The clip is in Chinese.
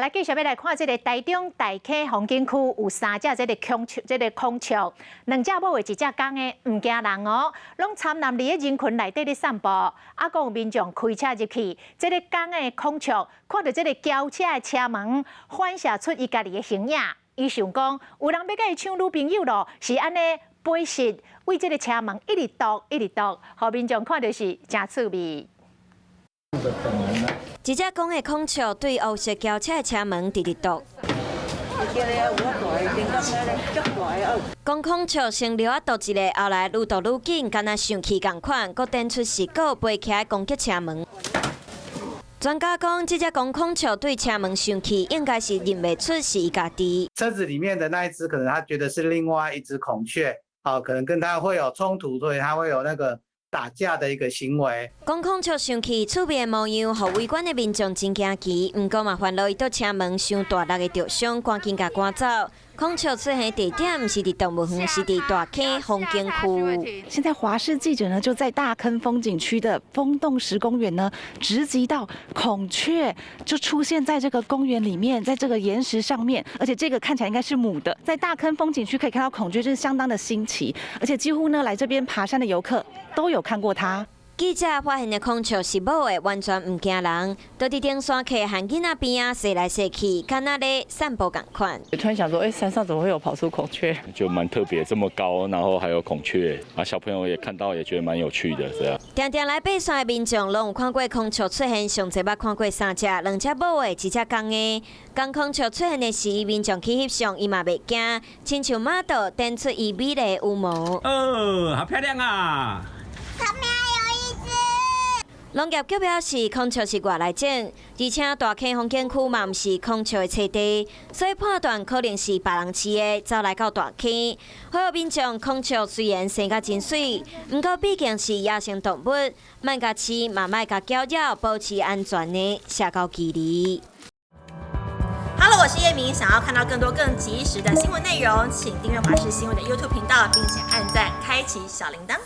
来继续要来看这个台中大溪风景区有3只这个孔雀，两只母的，一只公的，唔惊人哦，拢参南伫个人群内底咧散步，啊，还有民众开车入去，这个公的孔雀看到这个轿车的车门，反射出伊家己的形影，伊想讲有人要甲伊抢女朋友咯，是安尼背实为这个车门一直读一直读，互民众看到是真趣味。 一只公的孔雀对黑色轿车的车门直直读。公孔雀先撩啊读一个，后来愈读愈紧，敢若上气共款，佫展出视角飞起来攻击车门。专家讲，这只公孔雀对车门生气，应该是认袂出是伊家己。车子里面的那一只，可能他觉得是另外一只孔雀，可能跟他会有冲突，所以他会有那个。 打架的一个行为。公孔雀生气趣味的模样，互围观的民众真惊奇。不过嘛，烦恼伊对车门伤大力的着伤，赶紧甲赶走。孔雀出现地点毋是伫动物园，是伫大溪风景区。现在华视记者呢就在大坑风景区的风洞石公园呢，直击到孔雀就出现在这个公园里面，在这个岩石上面，而且这个看起来应该是母的。在大坑风景区可以看到孔雀，就是相当的新奇，而且几乎呢来这边爬山的游客都有看过它。 记者发现的孔雀是母的，完全唔惊人，都伫登山客和囡仔边啊踅来踅去，敢若咧散步共款。突然想说，山上怎么会有跑出孔雀？就蛮特别，这么高，然后还有孔雀，啊，小朋友也看到，也觉得蛮有趣的，这样。常常来爬山的民众拢有看过孔雀出现，上侪捌看过3只，2只母的，1只公的。当孔雀出现的时，民众去翕相，伊嘛袂惊，亲像马道展出伊美丽的羽毛。哦，好漂亮啊！ 农业局表示，孔雀是外来种，而且大溪风景区嘛毋是孔雀的栖地，所以判断可能是别人饲的，走来到大溪。呼吁民众，孔雀虽然生甲真水，不过毕竟是野生动物，莫甲饲，嘛莫甲搅扰，保持安全的社交距离。Hello， 我是叶明，想要看到更多更及时的新闻内容，请订阅华视新闻的 YouTube 频道，并且按赞，开启小铃铛。